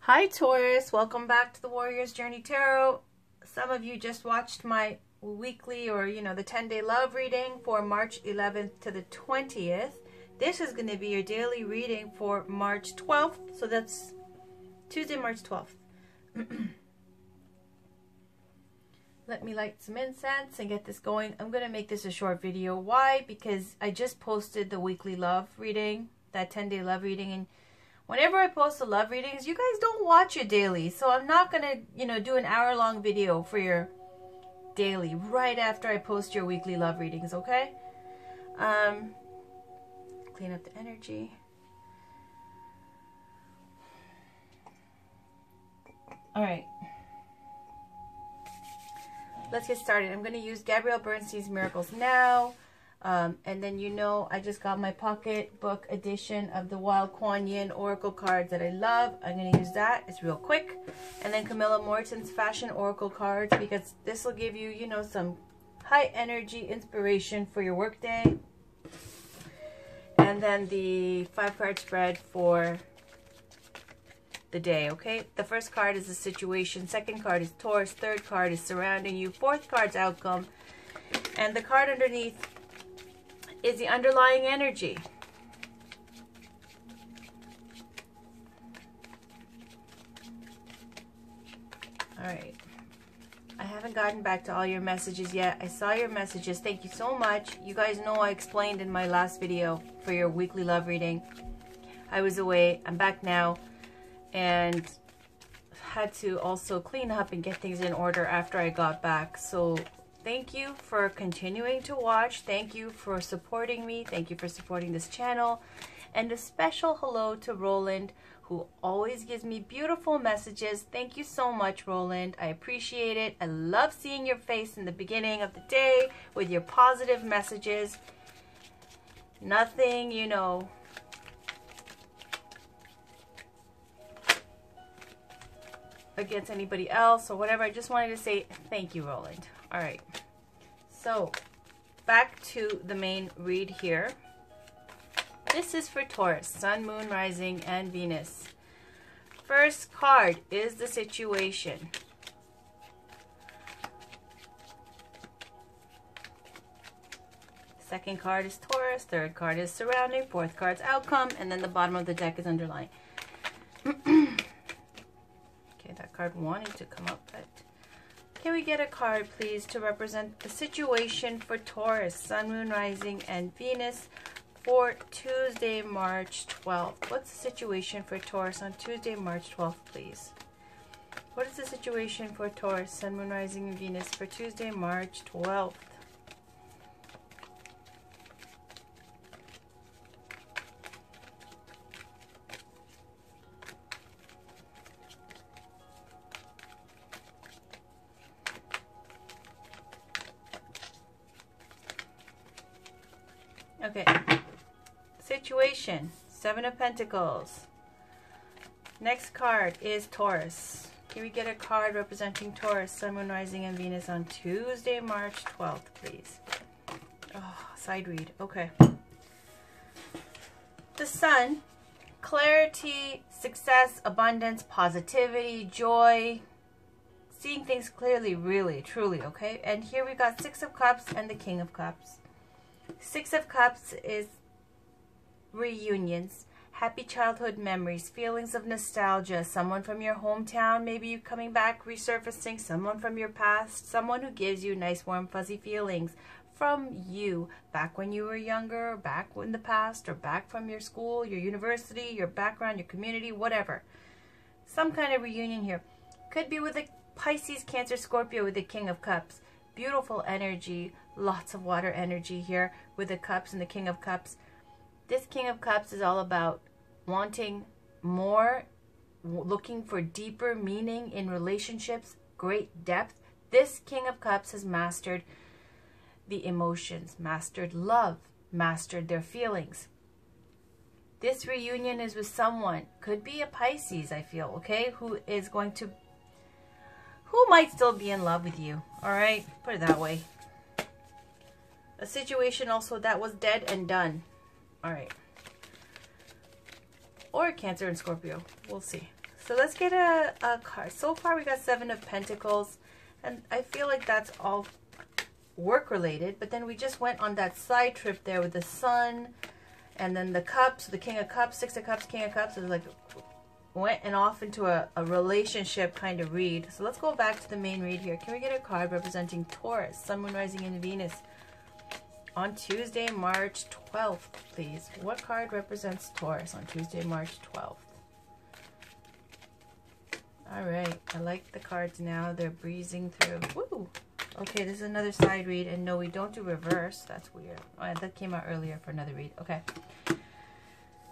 Hi Taurus, welcome back to the Warrior's Journey Tarot. Some of you just watched my weekly or the 10-day love reading for March 11th to the 20th. This is going to be your daily reading for March 12th, so that's Tuesday, March 12th. Let me light some incense and get this going. I'm going to make this a short video. Why? Because I just posted the weekly love reading, that 10-day love reading, and whenever I post the love readings, you guys don't watch it daily. So I'm not going to, do an hour-long video for your daily right after I post your weekly love readings, okay? Clean up the energy. All right. Let's get started. I'm going to use Gabrielle Bernstein's Miracles Now. And then I just got my pocketbook edition of the Wild Kuan Yin Oracle cards that I love. I'm going to use that. It's real quick. And then Camilla Morton's Fashion Oracle cards, because this will give you, some high energy inspiration for your workday. And then the 5-card spread for the day, okay? The first card is the situation. Second card is Taurus. Third card is surrounding you. Fourth card's outcome. And the card underneath is the underlying energy. All right. I haven't gotten back to all your messages yet. I saw your messages. Thank you so much. You guys know I explained in my last video for your weekly love reading. I was away. I'm back now. And had to also clean up and get things in order after I got back. So thank you for continuing to watch. Thank you for supporting me. Thank you for supporting this channel. And a special hello to Roland, who always gives me beautiful messages. Thank you so much, Roland. I appreciate it. I love seeing your face in the beginning of the day with your positive messages. Nothing, against anybody else or whatever. I just wanted to say thank you, Roland. All right. So, back to the main read here. This is for Taurus, Sun, Moon, Rising, and Venus. First card is the situation. Second card is Taurus. Third card is surrounding. Fourth card's outcome. And then the bottom of the deck is underlying. Okay, that card wanted to come up, but can we get a card, please, to represent the situation for Taurus, Sun, Moon, Rising, and Venus for Tuesday, March 12th? What's the situation for Taurus on Tuesday, March 12th, please? What is the situation for Taurus, Sun, Moon, Rising, and Venus for Tuesday, March 12th? Okay, situation, 7 of Pentacles. Next card is Taurus. Can we get a card representing Taurus, Sun, Moon, Rising, and Venus on Tuesday, March 12th, please? Oh, side read. Okay. The Sun, clarity, success, abundance, positivity, joy, seeing things clearly, really, truly, okay? And here we got 6 of Cups and the King of Cups. 6 of Cups is reunions, happy childhood memories, feelings of nostalgia, someone from your hometown, maybe you coming back, resurfacing, someone from your past, someone who gives you nice, warm, fuzzy feelings from you, back when you were younger, or back in the past, or back from your school, your university, your background, your community, whatever. Some kind of reunion here. Could be with a Pisces, Cancer, Scorpio with the King of Cups. Beautiful energy, lots of water energy here with the Cups and the King of Cups. This King of Cups is all about wanting more, looking for deeper meaning in relationships, great depth. This King of Cups has mastered the emotions, mastered love, mastered their feelings. This reunion is with someone, could be a Pisces, I feel, okay, who might still be in love with you, all right? Put it that way. A situation also that was dead and done, all right? Or Cancer and Scorpio, we'll see. So let's get a card. So far we got 7 of Pentacles, and I feel like that's all work related, but then we just went on that side trip there with the Sun and then the Cups, the King of Cups, 6 of Cups, King of Cups. It was like went and off into a relationship kind of read. So let's go back to the main read here. Can we get a card representing Taurus, Sun, Moon, Rising, and Venus on Tuesday, March 12th, please? What card represents Taurus on Tuesday, March 12th? All right, I like the cards now. They're breezing through. Woo! Okay, this is another side read, and no, we don't do reverse. That's weird. Oh, that came out earlier for another read. Okay.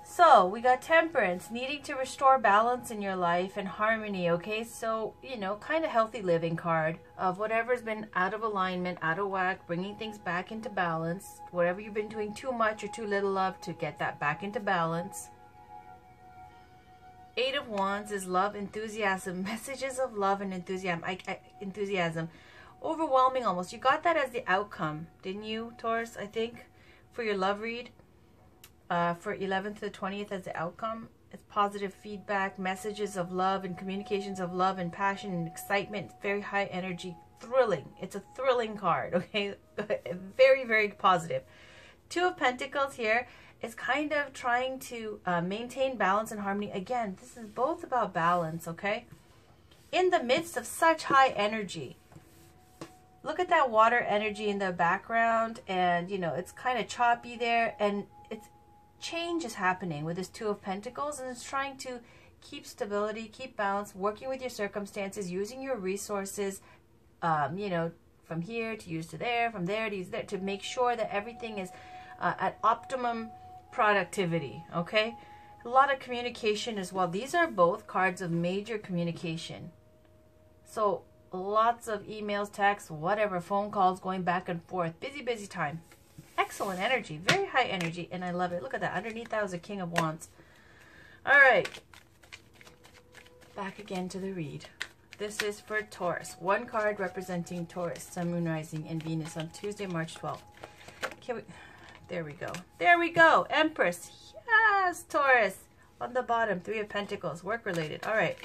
So, we got Temperance, needing to restore balance in your life and harmony, okay? So, you know, kind of healthy living card of whatever's been out of alignment, out of whack, bringing things back into balance. Whatever you've been doing too much or too little of, to get that back into balance. 8 of Wands is love, enthusiasm, messages of love and enthusiasm. Enthusiasm. Overwhelming almost. You got that as the outcome, didn't you, Taurus, I think, for your love read? For 11th to the 20th as the outcome. It's positive feedback, messages of love and communications of love and passion and excitement. Very high energy, thrilling. It's a thrilling card, okay? Very, very positive. 2 of Pentacles here is kind of trying to maintain balance and harmony. Again, this is both about balance, okay? In the midst of such high energy. Look at that water energy in the background, and, you know, it's kind of choppy there, and it's change is happening with this 2 of Pentacles, and it's trying to keep stability, keep balance, working with your circumstances, using your resources, you know, from here to use to there, from there to use there, to make sure that everything is at optimum productivity, okay? A lot of communication as well. These are both cards of major communication. So lots of emails, texts, whatever, phone calls going back and forth. Busy, busy time. Excellent energy. Very high energy, and I love it. Look at that. Underneath that was a King of Wands. All right. Back again to the read. This is for Taurus. 1 card representing Taurus, Sun, Moon, Rising, and Venus on Tuesday, March 12th. Can we... There we go. There we go. Empress. Yes, Taurus. On the bottom, 3 of Pentacles. Work related. All right.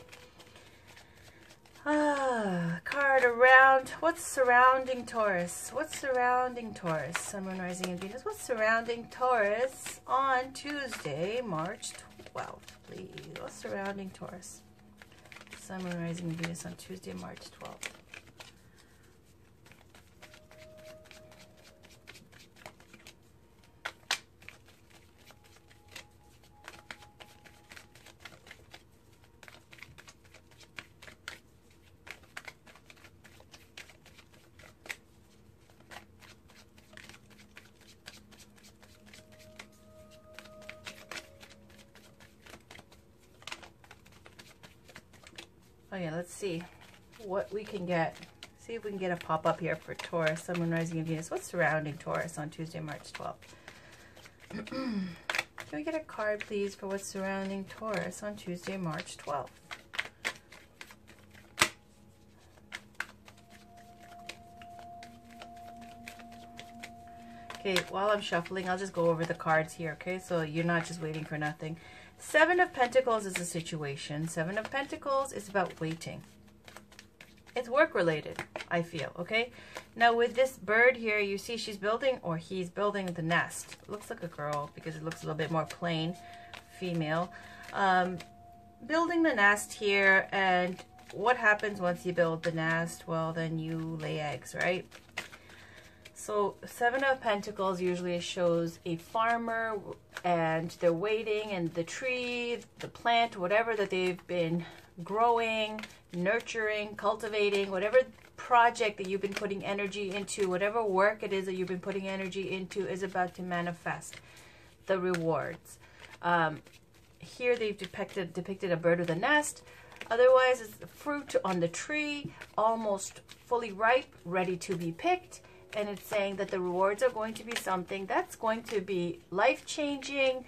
Card around. What's surrounding Taurus? What's surrounding Taurus? Sun, Moon, Rising, and Venus. What's surrounding Taurus on Tuesday, March 12th, please? What's surrounding Taurus? Sun, Moon, Rising, and Venus on Tuesday, March 12th. Oh yeah, let's see what we can get. See if we can get a pop-up here for Taurus, Sun, Moon, Rising, and Venus. What's surrounding Taurus on Tuesday, March 12th? Can we get a card, please, for what's surrounding Taurus on Tuesday, March 12th? Okay, while I'm shuffling, I'll just go over the cards here, okay? So you're not just waiting for nothing. 7 of Pentacles is a situation. 7 of Pentacles is about waiting. It's work related, I feel, okay? Now with this bird here, you see she's building, or he's building the nest. It looks like a girl because it looks a little bit more plain, female. Building the nest here, and what happens once you build the nest? Well, then you lay eggs, right? So 7 of Pentacles usually shows a farmer, and they're waiting, and the tree, the plant, whatever that they've been growing, nurturing, cultivating, whatever project that you've been putting energy into, whatever work it is that you've been putting energy into, is about to manifest the rewards. Here they've depicted a bird with a nest. Otherwise, it's the fruit on the tree, almost fully ripe, ready to be picked. And it's saying that the rewards are going to be something that's going to be life-changing,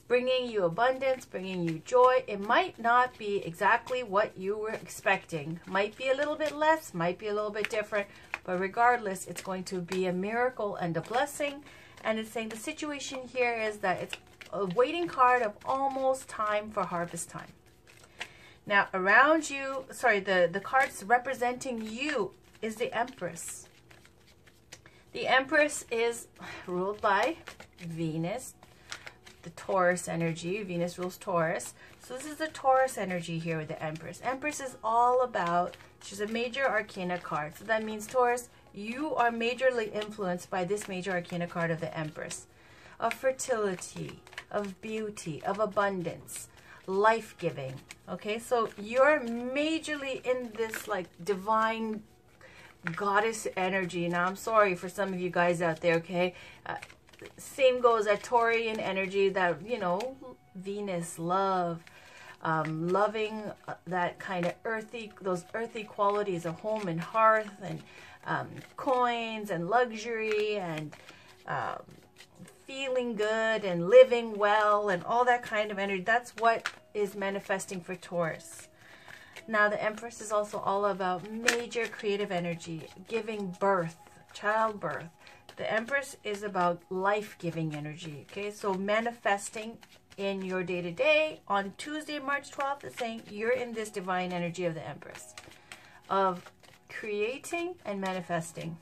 bringing you abundance, bringing you joy. It might not be exactly what you were expecting. Might be a little bit less, might be a little bit different. But regardless, it's going to be a miracle and a blessing. And it's saying the situation here is that it's a waiting card of almost time for harvest time. Now, around you, sorry, the cards representing you is the Empress. The Empress is ruled by Venus, the Taurus energy. Venus rules Taurus. So this is the Taurus energy here with the Empress. Empress is all about, she's a major arcana card. So that means, Taurus, you are majorly influenced by this major arcana card of the Empress. Of fertility, of beauty, of abundance, life-giving. Okay, so you're majorly in this like divine goddess energy. Now, I'm sorry for some of you guys out there, okay? Same goes at Taurian energy, that, you know, Venus, love, loving that kind of earthy, those earthy qualities of home and hearth and coins and luxury and feeling good and living well and all that kind of energy. That's what is manifesting for Taurus. Now, the Empress is also all about major creative energy, giving birth, childbirth. The Empress is about life-giving energy, okay? So manifesting in your day-to-day on Tuesday, March 12th, is saying you're in this divine energy of the Empress, of creating and manifesting.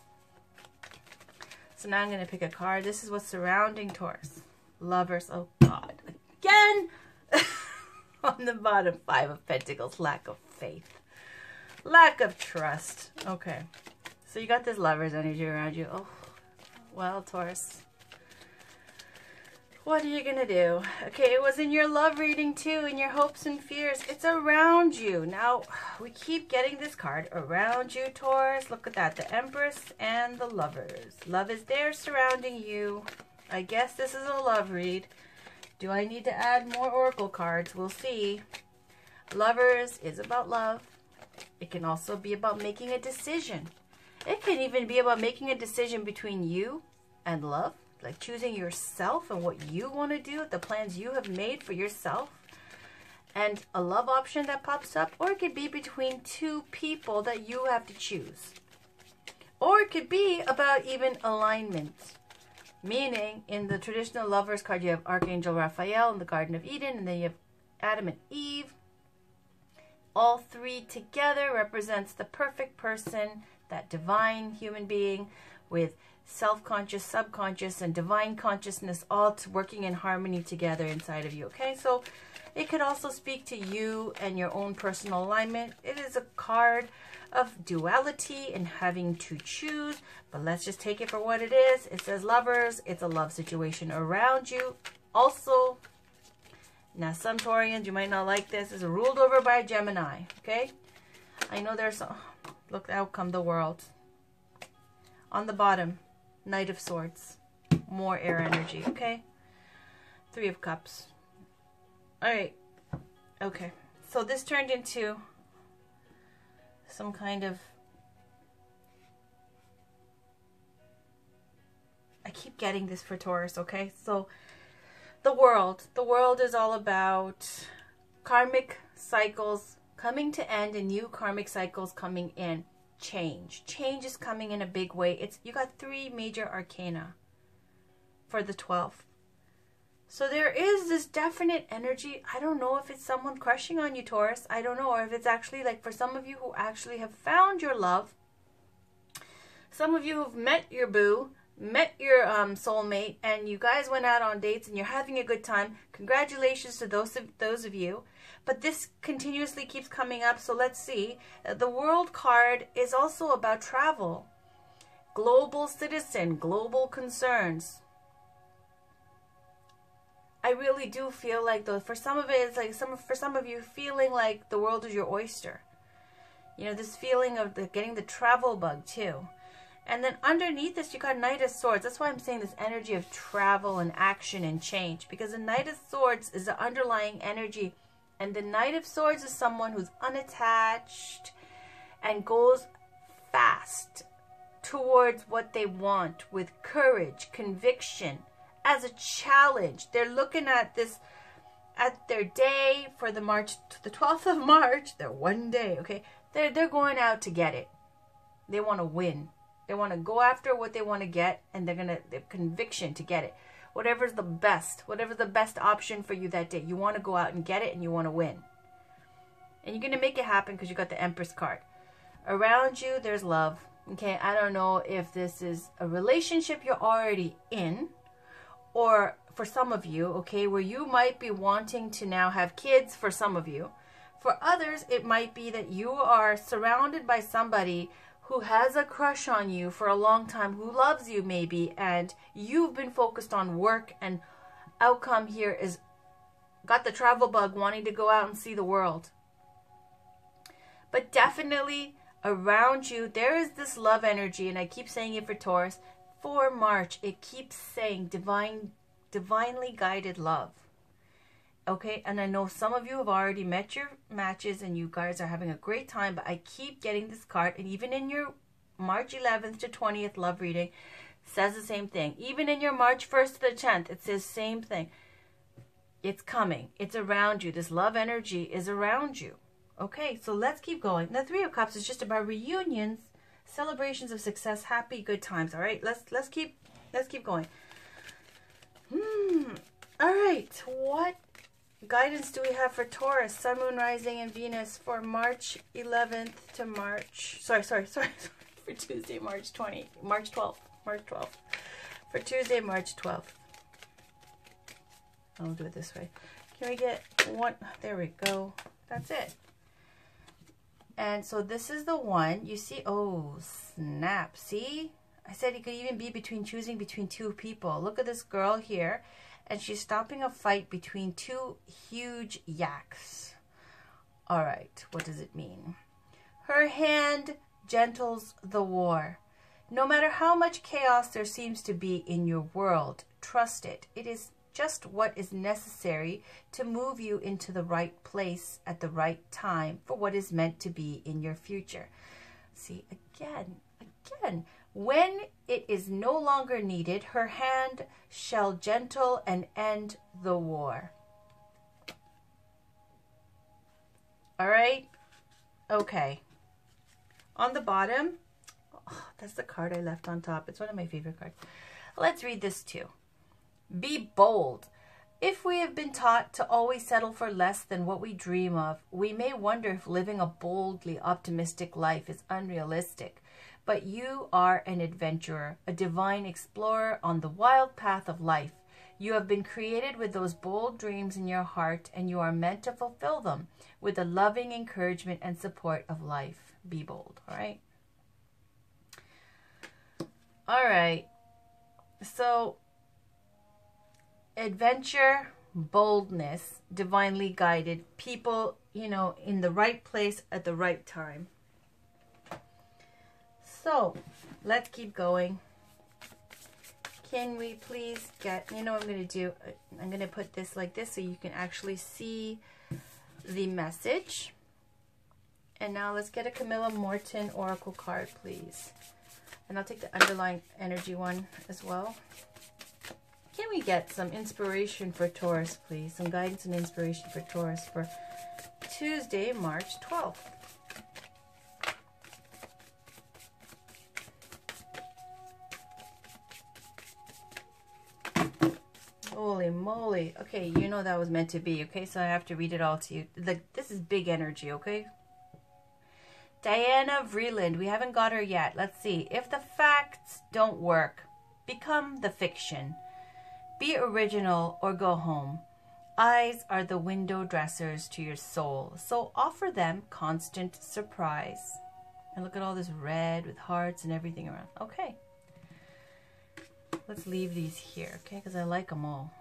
So now I'm going to pick a card. This is what's surrounding Taurus. Lovers. Oh, God. Again! On the bottom, 5 of Pentacles. Lack of faith. Lack of trust. Okay. So you got this Lovers energy around you. Oh, well, Taurus. What are you going to do? Okay, it was in your love reading too, in your hopes and fears. It's around you. Now, we keep getting this card around you, Taurus. Look at that. The Empress and the Lovers. Love is there surrounding you. I guess this is a love read. Do I need to add more oracle cards? We'll see. Lovers is about love. It can also be about making a decision. It can even be about making a decision between you and love. Like choosing yourself and what you want to do, the plans you have made for yourself, and a love option that pops up. Or it could be between two people that you have to choose. Or it could be about even alignment. Meaning, in the traditional Lovers card, you have Archangel Raphael in the Garden of Eden, and then you have Adam and Eve. All three together represents the perfect person, that divine human being with self-conscious, subconscious, and divine consciousness all working in harmony together inside of you. Okay, so it could also speak to you and your own personal alignment. It is a card of duality and having to choose, but let's just take it for what it is. It says Lovers. It's a love situation around you. Also, now some Taurians, you might not like this, is ruled over by a Gemini. Okay, I know there's some. Look, out come the World. On the bottom, Knight of Swords. More air energy, okay? 3 of Cups. Alright. Okay. So this turned into some kind of... I keep getting this for Taurus, okay? So, the World. The World is all about karmic cycles coming to end and new karmic cycles coming in. Change. Change is coming in a big way. You got 3 major arcana for the 12th. So there is this definite energy. I don't know if it's someone crushing on you, Taurus. I don't know. Or if it's actually like for some of you who actually have found your love. Some of you who've met your boo, met your soulmate, and you guys went out on dates and you're having a good time. Congratulations to those of you. But this continuously keeps coming up, so let's see. The World card is also about travel. Global citizen, global concerns. I really do feel like, though, for some of it, it's like for some of you, feeling like the world is your oyster. You know, this feeling of getting the travel bug, too. And then underneath this, you got Knight of Swords. That's why I'm saying this energy of travel and action and change. Because the Knight of Swords is the underlying energy. And the Knight of Swords is someone who's unattached and goes fast towards what they want with courage, conviction, as a challenge. They're looking at this, at their day for the 12th of March, their one day, okay? They're going out to get it. They want to win. They want to go after what they want to get, and their conviction to get it. Whatever's the best option for you that day. You want to go out and get it, and you want to win. And you're going to make it happen because you got the Empress card. Around you, there's love. Okay, I don't know if this is a relationship you're already in, or for some of you, okay, where you might be wanting to now have kids for some of you. For others, it might be that you are surrounded by somebody who has a crush on you for a long time, who loves you maybe, and you've been focused on work, and outcome here is got the travel bug, wanting to go out and see the world. But definitely around you, there is this love energy, and I keep saying it for Taurus. For March, it keeps saying divinely guided love. Okay, and I know some of you have already met your matches and you guys are having a great time, but I keep getting this card, and even in your March 11th to 20th love reading, says the same thing. Even in your March 1st to the 10th, it says same thing. It's coming. It's around you. This love energy is around you. Okay, so let's keep going. The Three of Cups is just about reunions, celebrations of success, happy, good times. All right, let's keep going. All right, what guidance do we have for Taurus, Sun, Moon, Rising, and Venus for March 11th to March, sorry, for Tuesday, March 12th. For Tuesday, March 12th. I'll do it this way. Can we get one? There we go. That's it. And so this is the one. You see, oh, snap. See? I said it could even be choosing between two people. Look at this girl here. And she's stopping a fight between two huge yaks. All right, what does it mean? Her hand gentles the war. No matter how much chaos there seems to be in your world, trust it. It is just what is necessary to move you into the right place at the right time for what is meant to be in your future. See, again, when it is no longer needed, her hand shall gentle and end the war. All right? Okay. On the bottom, oh, that's the card I left on top. It's one of my favorite cards. Let's read this too. Be bold. If we have been taught to always settle for less than what we dream of, we may wonder if living a boldly optimistic life is unrealistic. But you are an adventurer, a divine explorer on the wild path of life. You have been created with those bold dreams in your heart, and you are meant to fulfill them with the loving encouragement and support of life. Be bold, all right? All right. So, adventure, boldness, divinely guided, people, you know, in the right place at the right time. So, let's keep going. Can we please get, you know what I'm going to do? I'm going to put this like this so you can actually see the message. And now let's get a Camilla Morton Oracle card, please. And I'll take the underlying energy one as well. Can we get some inspiration for Taurus, please? Some guidance and inspiration for Taurus for Tuesday, March 12th. Holy moly. Okay, you know that was meant to be, okay? So I have to read it all to you. This is big energy, okay? Diana Vreeland, we haven't got her yet. Let's see. If the facts don't work, become the fiction. Be original or go home. Eyes are the window dressers to your soul, so offer them constant surprise. And look at all this red with hearts and everything around. Okay. Let's leave these here, okay? Because I like them all.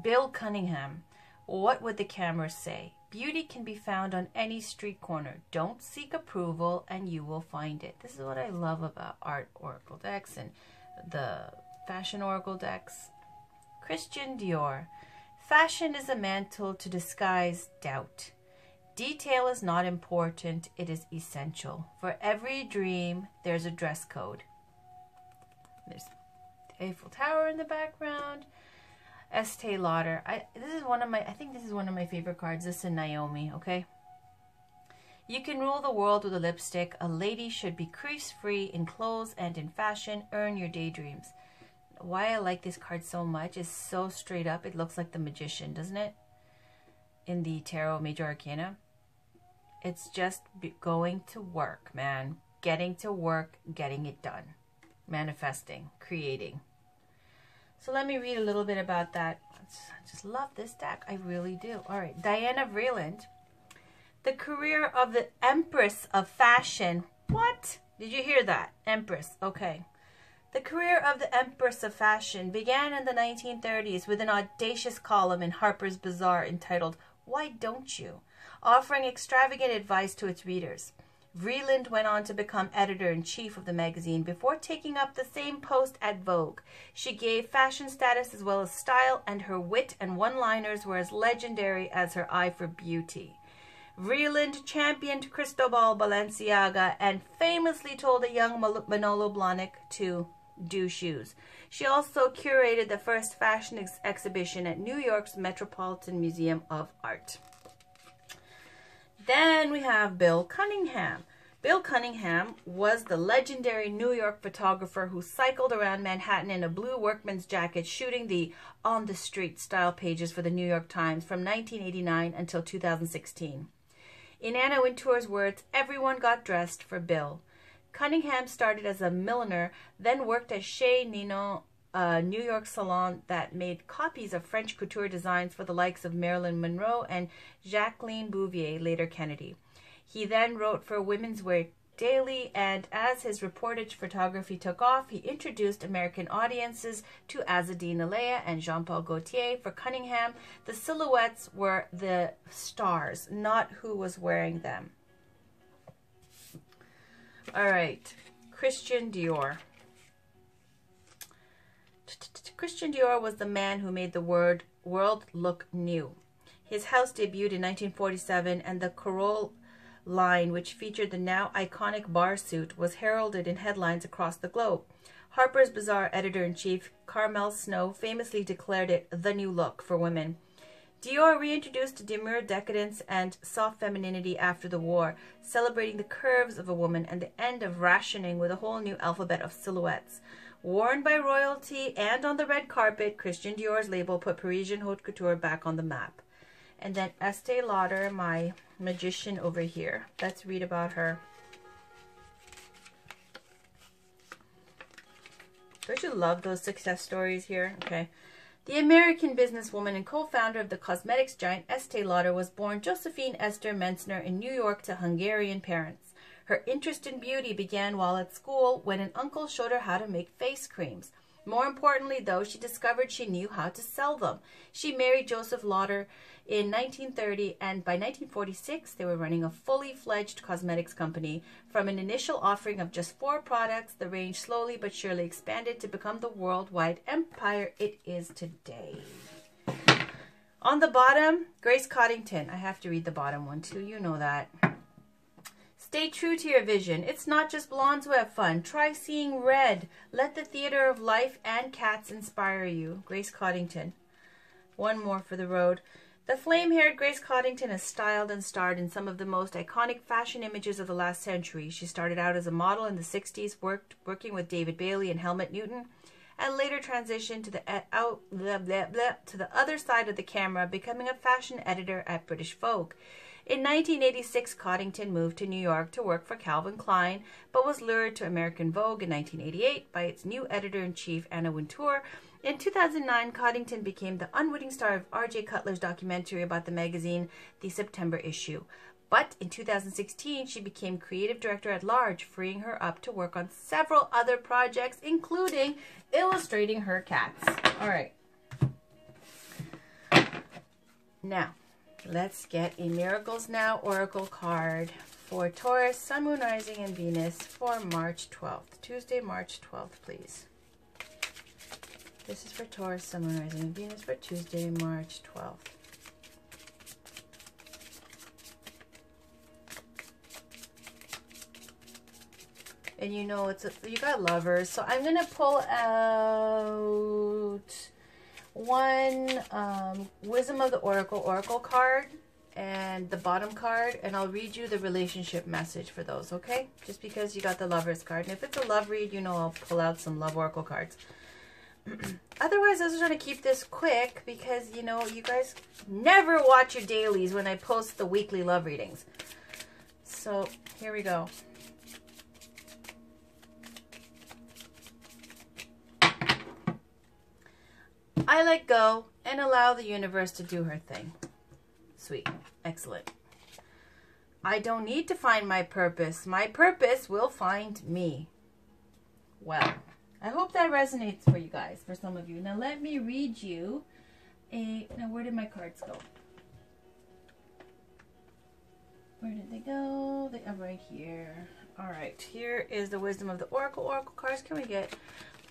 Bill Cunningham. What would the cameras say? Beauty can be found on any street corner. Don't seek approval and you will find it. This is what I love about art oracle decks and the fashion oracle decks. Christian Dior. Fashion is a mantle to disguise doubt. Detail is not important. It is essential. For every dream, there's a dress code. There's Eiffel Tower in the background. Estee Lauder. I think this is one of my favorite cards. This is Naomi, okay? You can rule the world with a lipstick. A lady should be crease-free in clothes and in fashion. Earn your daydreams. Why I like this card so much is so straight up. It looks like the Magician, doesn't it? In the Tarot Major Arcana. It's just going to work, man. Getting to work, getting it done. Manifesting, creating. So let me read a little bit about that. I just love this deck. I really do. All right. Diana Vreeland. The career of the Empress of Fashion. What? Did you hear that? Empress. Okay. The career of the Empress of Fashion began in the 1930s with an audacious column in Harper's Bazaar entitled, Why Don't You?, offering extravagant advice to its readers. Vreeland went on to become editor-in-chief of the magazine before taking up the same post at Vogue. She gave fashion status as well as style, and her wit and one-liners were as legendary as her eye for beauty. Vreeland championed Cristobal Balenciaga and famously told a young Manolo Blahnik to do shoes. She also curated the first fashion exhibition at New York's Metropolitan Museum of Art. Then we have Bill Cunningham. Bill Cunningham was the legendary New York photographer who cycled around Manhattan in a blue workman's jacket shooting the on-the-street style pages for the New York Times from 1989 until 2016. In Anna Wintour's words, everyone got dressed for Bill. Cunningham started as a milliner, then worked at Chez Ninon, a New York salon that made copies of French couture designs for the likes of Marilyn Monroe and Jacqueline Bouvier, later Kennedy. He then wrote for Women's Wear Daily, and as his reportage photography took off, he introduced American audiences to Azzedine Alea and Jean-Paul Gaultier. For Cunningham, the silhouettes were the stars, not who was wearing them. All right, Christian Dior. Christian Dior was the man who made the world look new. His house debuted in 1947, and the Corolle line, which featured the now iconic bar suit, was heralded in headlines across the globe. Harper's Bazaar editor-in-chief Carmel Snow famously declared it the new look for women. Dior reintroduced demure decadence and soft femininity after the war, celebrating the curves of a woman and the end of rationing with a whole new alphabet of silhouettes. Worn by royalty and on the red carpet, Christian Dior's label put Parisian haute couture back on the map. And then Estee Lauder, my magician over here. Let's read about her. Don't you love those success stories here? Okay. The American businesswoman and co-founder of the cosmetics giant Estee Lauder was born Josephine Esther Menzner in New York to Hungarian parents. Her interest in beauty began while at school when an uncle showed her how to make face creams. More importantly, though, she discovered she knew how to sell them. She married Joseph Lauder in 1930, and by 1946, they were running a fully fledged cosmetics company. From an initial offering of just 4 products, the range slowly but surely expanded to become the worldwide empire it is today. On the bottom, Grace Coddington. I have to read the bottom one too, you know that. Stay true to your vision. It's not just blondes who have fun. Try seeing red. Let the theater of life and cats inspire you. Grace Coddington. One more for the road. The flame-haired Grace Coddington has styled and starred in some of the most iconic fashion images of the last century. She started out as a model in the 60s, working with David Bailey and Helmut Newton, and later transitioned to the other side of the camera, becoming a fashion editor at British Vogue. In 1986, Coddington moved to New York to work for Calvin Klein, but was lured to American Vogue in 1988 by its new editor-in-chief, Anna Wintour. In 2009, Coddington became the unwitting star of R.J. Cutler's documentary about the magazine, The September Issue. But in 2016, she became creative director at large, freeing her up to work on several other projects, including illustrating her cats. All right. Now, let's get a Miracles Now Oracle card for Taurus, Sun, Moon, Rising, and Venus for March 12th. Tuesday, March 12th, please. This is for Taurus, Sun, Moon, Rising, and Venus for Tuesday, March 12th. And you know, you got lovers. So I'm going to pull out one Wisdom of the Oracle card and the bottom card, and I'll read you the relationship message for those, okay? Just because you got the lovers card. And if it's a love read, you know I'll pull out some love oracle cards. Otherwise, I was trying to keep this quick because, you know, you guys never watch your dailies when I post the weekly love readings. So here we go. I let go and allow the universe to do her thing. Sweet. Excellent. I don't need to find my purpose. My purpose will find me. Well, I hope that resonates for you guys, for some of you. Now let me read you now where did my cards go? Where did they go? They are right here. All right, here is the Wisdom of the Oracle. Oracle cards. Can we get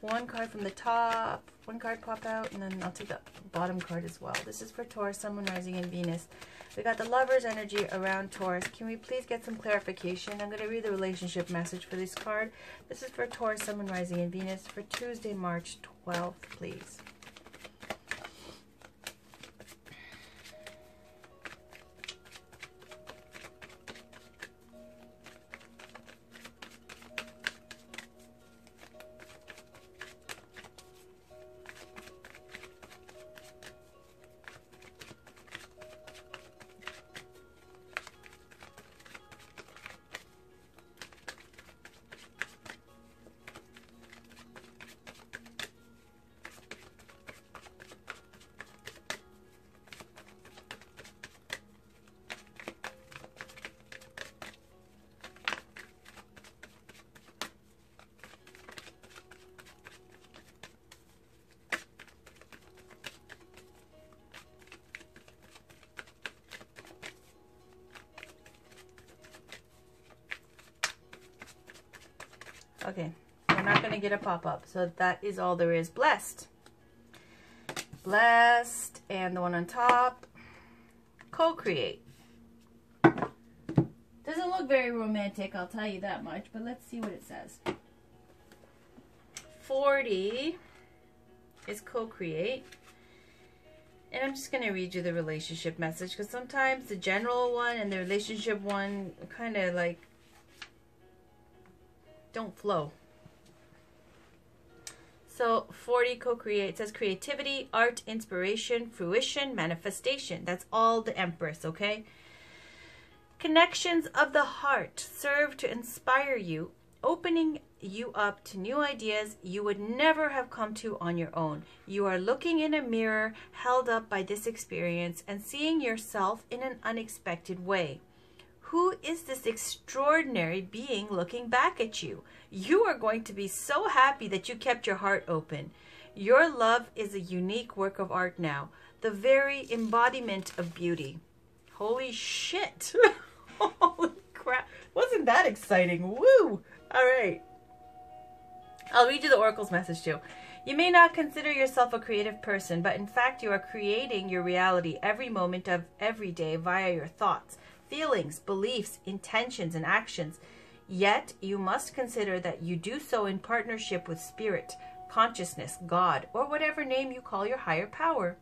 one card from the top? One card pop out, and then I'll take the bottom card as well. This is for Taurus, Sun, Moon, Rising, and Venus. We got the Lover's energy around Taurus. Can we please get some clarification? I'm going to read the relationship message for this card. This is for Taurus, Sun, Moon, Rising, and Venus for Tuesday, March 12th, please. Okay, we're not going to get a pop-up, so that is all there is. Blessed. Blessed, and the one on top, co-create. Doesn't look very romantic, I'll tell you that much, but let's see what it says. 40 is co-create. And I'm just going to read you the relationship message, because sometimes the general one and the relationship one kind of like don't flow. So 40 co-create says creativity, art, inspiration, fruition, manifestation. That's all the Empress, okay? Connections of the heart serve to inspire you, opening you up to new ideas you would never have come to on your own. You are looking in a mirror held up by this experience and seeing yourself in an unexpected way. Who is this extraordinary being looking back at you? You are going to be so happy that you kept your heart open. Your love is a unique work of art now, the very embodiment of beauty. Holy shit. Holy crap. Wasn't that exciting? Woo! All right. I'll read you the Oracle's message too. You may not consider yourself a creative person, but in fact you are creating your reality every moment of every day via your thoughts, feelings, beliefs, intentions, and actions. Yet, you must consider that you do so in partnership with spirit, consciousness, God, or whatever name you call your higher power.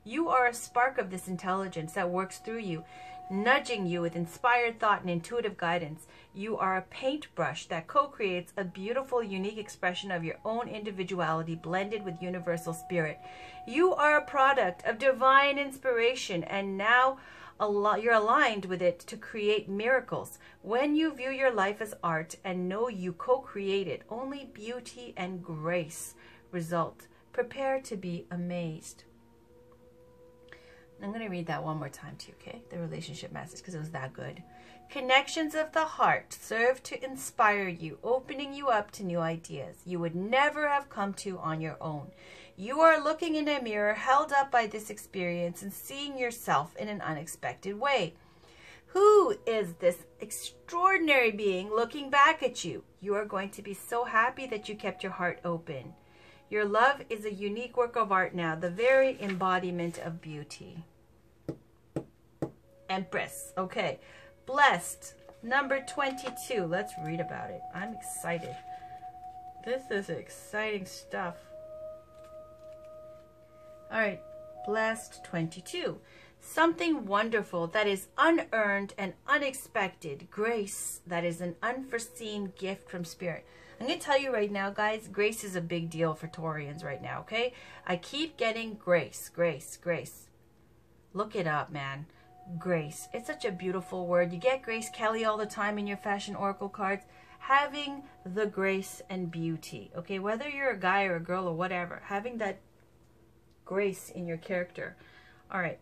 You are a spark of this intelligence that works through you, nudging you with inspired thought and intuitive guidance. You are a paintbrush that co-creates a beautiful, unique expression of your own individuality blended with universal spirit. You are a product of divine inspiration, and now you're aligned with it to create miracles. When you view your life as art and know you co-created, only beauty and grace result. Prepare to be amazed. I'm going to read that one more time to you, okay? The relationship message, because it was that good. Connections of the heart serve to inspire you, opening you up to new ideas you would never have come to on your own. You are looking in a mirror held up by this experience and seeing yourself in an unexpected way. Who is this extraordinary being looking back at you? You are going to be so happy that you kept your heart open. Your love is a unique work of art now, the very embodiment of beauty. Empress. Okay. Blessed. Number 22. Let's read about it. I'm excited. This is exciting stuff. All right. Blessed 22. Something wonderful that is unearned and unexpected. Grace that is an unforeseen gift from spirit. I'm going to tell you right now, guys, grace is a big deal for Taurians right now, okay? I keep getting grace, grace, grace. Look it up, man. grace. It's such a beautiful word. You get Grace Kelly all the time in your fashion oracle cards. Having the grace and beauty, okay? Whether you're a guy or a girl or whatever, having that grace in your character. All right.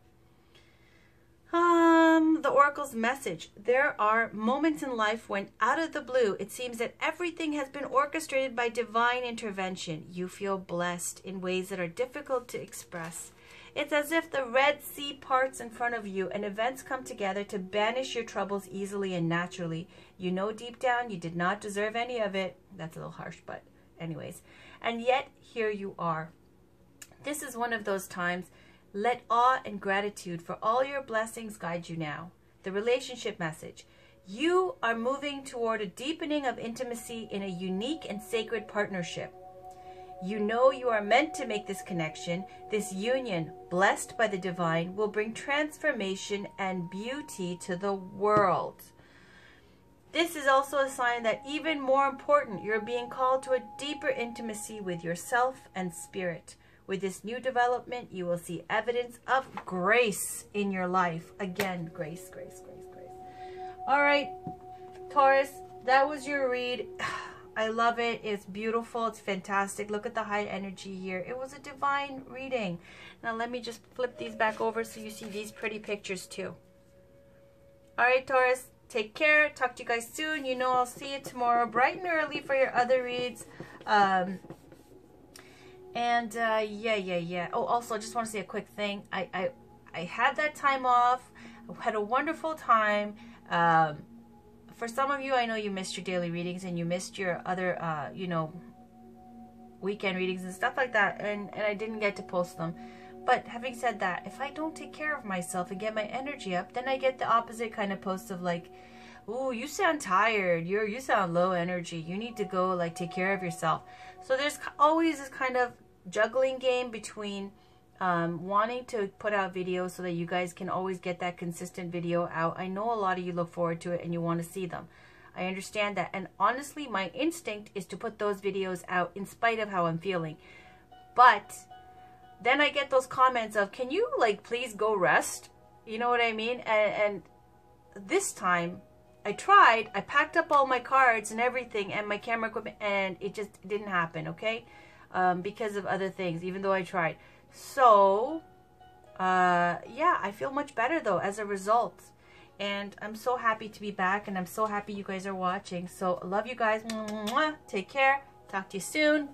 The oracle's message. There are moments in life when, out of the blue, it seems that everything has been orchestrated by divine intervention. You feel blessed in ways that are difficult to express. It's as if the Red Sea parts in front of you and events come together to banish your troubles easily and naturally. You know deep down you did not deserve any of it. That's a little harsh, but anyways. And yet, here you are. This is one of those times. Let awe and gratitude for all your blessings guide you now. The relationship message. You are moving toward a deepening of intimacy in a unique and sacred partnership. You know you are meant to make this connection. This union, blessed by the divine, will bring transformation and beauty to the world. This is also a sign that, even more important, you're being called to a deeper intimacy with yourself and spirit. With this new development, you will see evidence of grace in your life. Again, grace, grace, grace, grace. All right, Taurus, that was your read. I love it. It's beautiful. It's fantastic. Look at the high energy here. It was a divine reading. Now, let me just flip these back over so you see these pretty pictures too. All right, Taurus, take care. Talk to you guys soon. You know I'll see you tomorrow bright and early for your other reads. Yeah. Oh, also, I just want to say a quick thing. I had that time off. I had a wonderful time. For some of you, I know you missed your daily readings and you missed your other, weekend readings and stuff like that. And I didn't get to post them. But having said that, if I don't take care of myself and get my energy up, then I get the opposite kind of posts of like, ooh, you sound tired. You sound low energy. You need to go like take care of yourself. So there's always this kind of juggling game between wanting to put out videos so that you guys can always get that consistent video out. I know a lot of you look forward to it and you want to see them. I understand that. And honestly, my instinct is to put those videos out in spite of how I'm feeling. But then I get those comments of, can you like please go rest? You know what I mean? And this time I tried. I packed up all my cards and everything and my camera equipment, and it just didn't happen, okay? Because of other things, even though I tried. So, yeah, I feel much better, though, as a result. And I'm so happy to be back, and I'm so happy you guys are watching. So, love you guys. Take care. Talk to you soon.